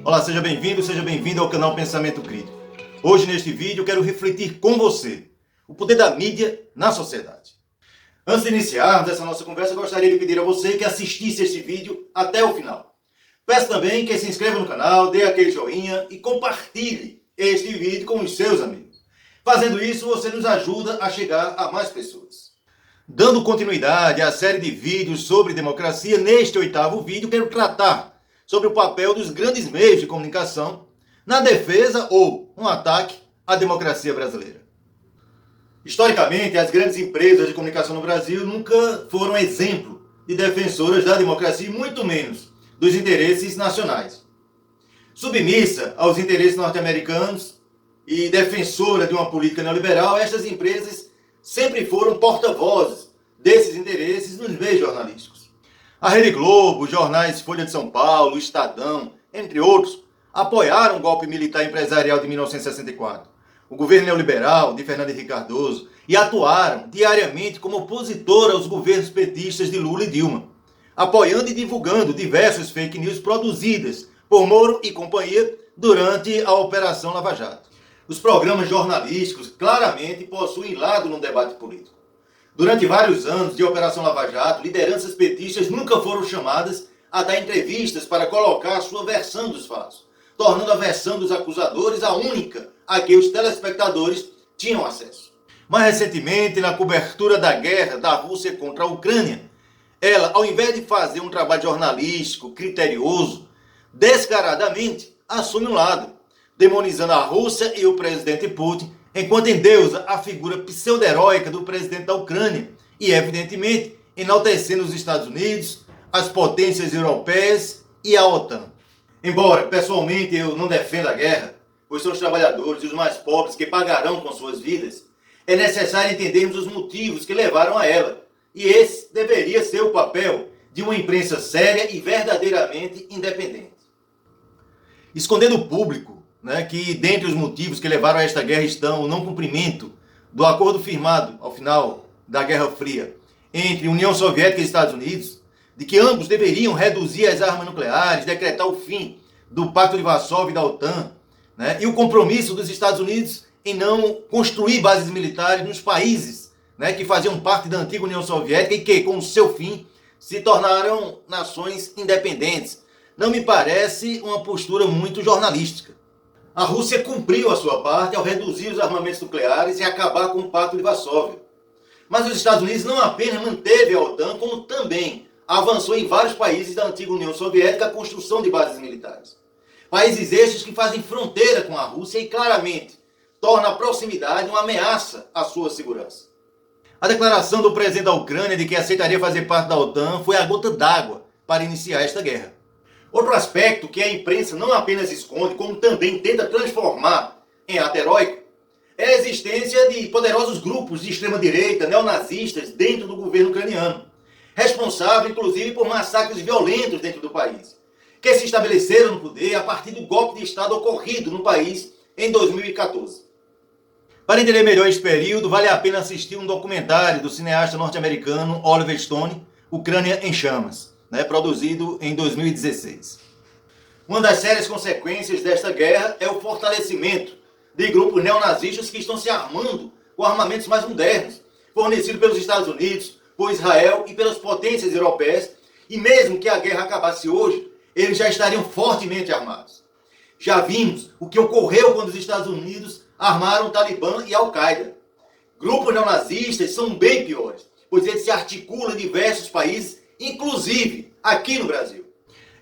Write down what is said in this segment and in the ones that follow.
Olá, seja bem-vindo ao canal Pensamento Crítico. Hoje, neste vídeo, quero refletir com você o poder da mídia na sociedade. Antes de iniciarmos essa nossa conversa, eu gostaria de pedir a você que assistisse este vídeo até o final. Peço também que se inscreva no canal, dê aquele joinha e compartilhe este vídeo com os seus amigos. Fazendo isso, você nos ajuda a chegar a mais pessoas. Dando continuidade à série de vídeos sobre democracia, neste 8º vídeo quero tratar sobre o papel dos grandes meios de comunicação na defesa ou no ataque à democracia brasileira. Historicamente, as grandes empresas de comunicação no Brasil nunca foram exemplo de defensoras da democracia, e muito menos dos interesses nacionais. Submissa aos interesses norte-americanos e defensora de uma política neoliberal, estas empresas sempre foram porta-vozes desses interesses nos meios jornalísticos. A Rede Globo, os jornais Folha de São Paulo, Estadão, entre outros, apoiaram o golpe militar empresarial de 1964, o governo neoliberal de Fernando Henrique Cardoso, e atuaram diariamente como opositor aos governos petistas de Lula e Dilma, apoiando e divulgando diversas fake news produzidas por Moro e companhia durante a Operação Lava Jato. Os programas jornalísticos claramente possuem lado no debate político. Durante vários anos de Operação Lava Jato, lideranças petistas nunca foram chamadas a dar entrevistas para colocar a sua versão dos fatos, tornando a versão dos acusadores a única a que os telespectadores tinham acesso. Mais recentemente, na cobertura da guerra da Rússia contra a Ucrânia, ela, ao invés de fazer um trabalho jornalístico criterioso, descaradamente assume um lado, demonizando a Rússia e o presidente Putin, enquanto endeusa a figura pseudo-heróica do presidente da Ucrânia e, evidentemente, enaltecendo os Estados Unidos, as potências europeias e a OTAN. Embora, pessoalmente, eu não defenda a guerra, pois são os trabalhadores e os mais pobres que pagarão com suas vidas, é necessário entendermos os motivos que levaram a ela. E esse deveria ser o papel de uma imprensa séria e verdadeiramente independente. Escondendo o público, que dentre os motivos que levaram a esta guerra estão o não cumprimento do acordo firmado ao final da Guerra Fria entre União Soviética e Estados Unidos, de que ambos deveriam reduzir as armas nucleares, decretar o fim do Pacto de Varsóvia e da OTAN, e o compromisso dos Estados Unidos em não construir bases militares nos países que faziam parte da antiga União Soviética e que, com o seu fim, se tornaram nações independentes. Não me parece uma postura muito jornalística. A Rússia cumpriu a sua parte ao reduzir os armamentos nucleares e acabar com o Pacto de Varsóvia. Mas os Estados Unidos não apenas manteve a OTAN, como também avançou em vários países da antiga União Soviética a construção de bases militares. Países estes que fazem fronteira com a Rússia e claramente torna a proximidade uma ameaça à sua segurança. A declaração do presidente da Ucrânia de que aceitaria fazer parte da OTAN foi a gota d'água para iniciar esta guerra. Outro aspecto que a imprensa não apenas esconde, como também tenta transformar em ato heróico, é a existência de poderosos grupos de extrema-direita, neonazistas, dentro do governo ucraniano, responsável inclusive por massacres violentos dentro do país, que se estabeleceram no poder a partir do golpe de Estado ocorrido no país em 2014. Para entender melhor esse período, vale a pena assistir um documentário do cineasta norte-americano Oliver Stone, Ucrânia em Chamas, produzido em 2016. Uma das sérias consequências desta guerra é o fortalecimento de grupos neonazistas que estão se armando com armamentos mais modernos, fornecidos pelos Estados Unidos, por Israel e pelas potências europeias, e mesmo que a guerra acabasse hoje, eles já estariam fortemente armados. Já vimos o que ocorreu quando os Estados Unidos armaram o Talibã e a Al-Qaeda. Grupos neonazistas são bem piores, pois eles se articulam em diversos países, inclusive aqui no Brasil.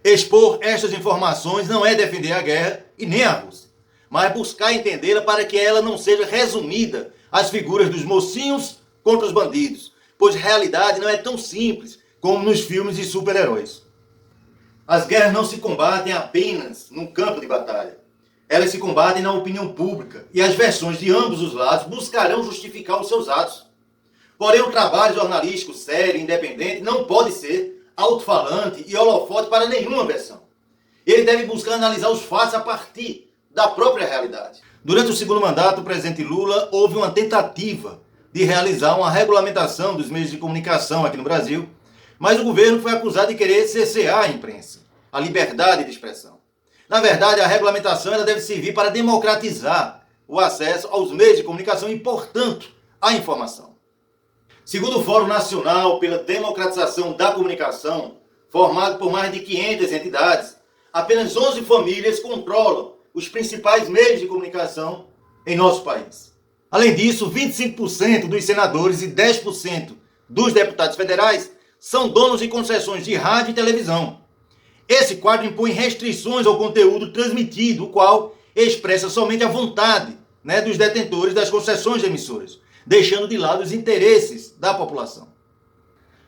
Expor estas informações não é defender a guerra e nem a Rússia, mas buscar entendê-la para que ela não seja resumida às figuras dos mocinhos contra os bandidos, pois a realidade não é tão simples como nos filmes de super-heróis. As guerras não se combatem apenas num campo de batalha. Elas se combatem na opinião pública e as versões de ambos os lados buscarão justificar os seus atos. Porém, o trabalho jornalístico sério e independente não pode ser alto-falante e holofote para nenhuma versão. Ele deve buscar analisar os fatos a partir da própria realidade. Durante o segundo mandato do presidente Lula, houve uma tentativa de realizar uma regulamentação dos meios de comunicação aqui no Brasil, mas o governo foi acusado de querer cercear a imprensa, a liberdade de expressão. Na verdade, a regulamentação ela deve servir para democratizar o acesso aos meios de comunicação e, portanto, à informação. Segundo o Fórum Nacional pela Democratização da Comunicação, formado por mais de 500 entidades, apenas 11 famílias controlam os principais meios de comunicação em nosso país. Além disso, 25% dos senadores e 10% dos deputados federais são donos de concessões de rádio e televisão. Esse quadro impõe restrições ao conteúdo transmitido, o qual expressa somente a vontade, dos detentores das concessões de emissoras, deixando de lado os interesses da população.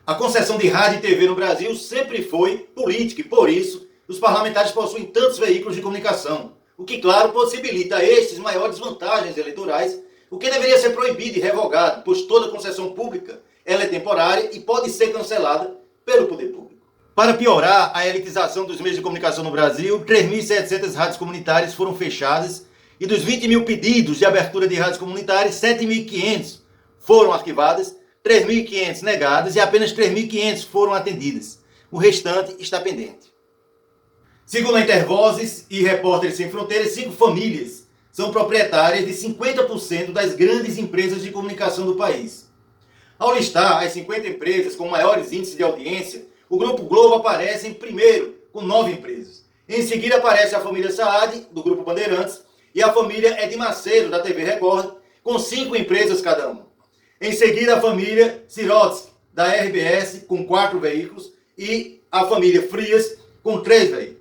A concessão de rádio e TV no Brasil sempre foi política e, por isso, os parlamentares possuem tantos veículos de comunicação, o que, claro, possibilita a estes maiores vantagens eleitorais, o que deveria ser proibido e revogado, pois toda concessão pública ela é temporária e pode ser cancelada pelo poder público. Para piorar a elitização dos meios de comunicação no Brasil, 3.700 rádios comunitárias foram fechadas e dos 20 mil pedidos de abertura de rádios comunitárias, 7.500 foram arquivadas, 3.500 negadas e apenas 3.500 foram atendidas. O restante está pendente. Segundo a Intervozes e Repórteres Sem Fronteiras, 5 famílias são proprietárias de 50% das grandes empresas de comunicação do país. Ao listar as 50 empresas com maiores índices de audiência, o Grupo Globo aparece em primeiro, com 9 empresas. Em seguida aparece a família Saad, do Grupo Bandeirantes, e a família Edir Macedo, da TV Record, com 5 empresas cada uma. Em seguida, a família Sirotsky, da RBS, com 4 veículos, e a família Frias, com 3 veículos.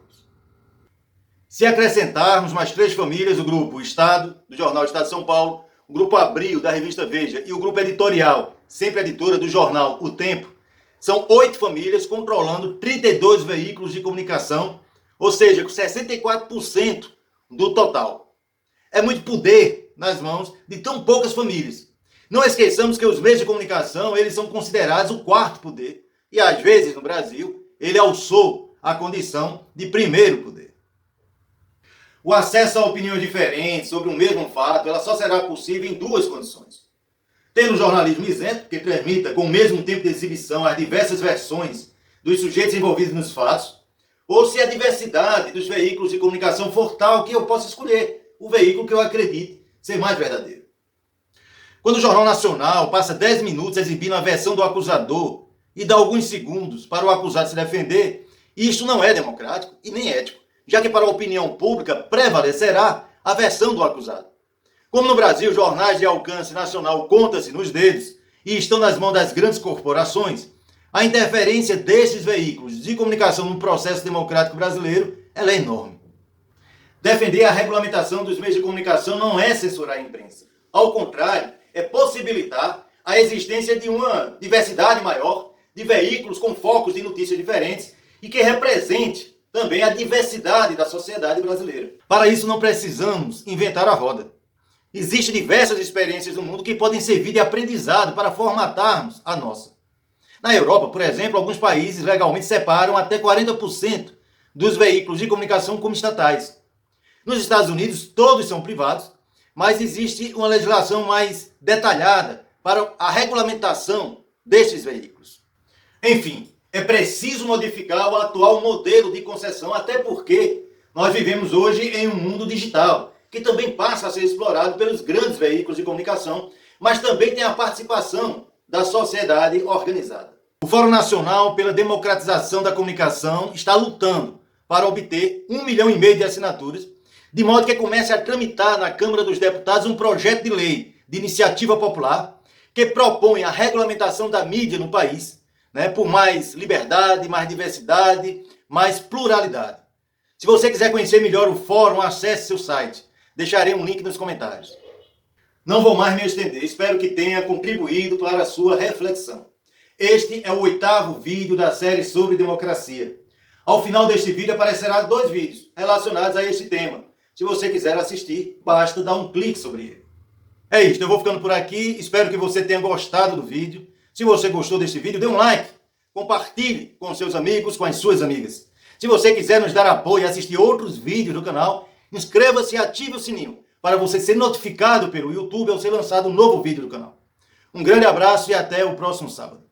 Se acrescentarmos mais 3 famílias, o Grupo Estado, do jornal Estado de São Paulo, o Grupo Abril, da revista Veja, e o Grupo Editorial, sempre editora do jornal O Tempo, são 8 famílias controlando 32 veículos de comunicação, ou seja, com 64% do total. É muito poder nas mãos de tão poucas famílias. Não esqueçamos que os meios de comunicação, eles são considerados o 4º poder. E às vezes, no Brasil, ele alçou a condição de primeiro poder. O acesso a opiniões diferentes sobre o mesmo fato, ela só será possível em 2 condições. Tendo um jornalismo isento, que transmita com o mesmo tempo de exibição as diversas versões dos sujeitos envolvidos nos fatos, ou se a diversidade dos veículos de comunicação for tal que eu possa escolher o veículo que eu acredite ser mais verdadeiro. Quando o Jornal Nacional passa 10 minutos exibindo a versão do acusador e dá alguns segundos para o acusado se defender, isto não é democrático e nem ético, já que para a opinião pública prevalecerá a versão do acusado. Como no Brasil, jornais de alcance nacional contam-se nos dedos e estão nas mãos das grandes corporações, a interferência desses veículos de comunicação no processo democrático brasileiro ela é enorme. Defender a regulamentação dos meios de comunicação não é censurar a imprensa. Ao contrário, é possibilitar a existência de uma diversidade maior de veículos com focos de notícias diferentes e que represente também a diversidade da sociedade brasileira. Para isso não precisamos inventar a roda. Existem diversas experiências no mundo que podem servir de aprendizado para formatarmos a nossa. Na Europa, por exemplo, alguns países legalmente separam até 40% dos veículos de comunicação como estatais. Nos Estados Unidos, todos são privados, mas existe uma legislação mais detalhada para a regulamentação destes veículos. Enfim, é preciso modificar o atual modelo de concessão, até porque nós vivemos hoje em um mundo digital, que também passa a ser explorado pelos grandes veículos de comunicação, mas também tem a participação da sociedade organizada. O Fórum Nacional pela Democratização da Comunicação está lutando para obter 1,5 milhão de assinaturas, de modo que comece a tramitar na Câmara dos Deputados um projeto de lei de iniciativa popular que propõe a regulamentação da mídia no país, por mais liberdade, mais diversidade, mais pluralidade. Se você quiser conhecer melhor o Fórum, acesse seu site. Deixarei um link nos comentários. Não vou mais me estender, espero que tenha contribuído para a sua reflexão. Este é o 8º vídeo da série sobre democracia. Ao final deste vídeo aparecerá 2 vídeos relacionados a este tema. Se você quiser assistir, basta dar um clique sobre ele. É isso, eu vou ficando por aqui, espero que você tenha gostado do vídeo. Se você gostou deste vídeo, dê um like, compartilhe com seus amigos, com as suas amigas. Se você quiser nos dar apoio e assistir outros vídeos do canal, inscreva-se e ative o sininho para você ser notificado pelo YouTube ao ser lançado um novo vídeo do canal. Um grande abraço e até o próximo sábado.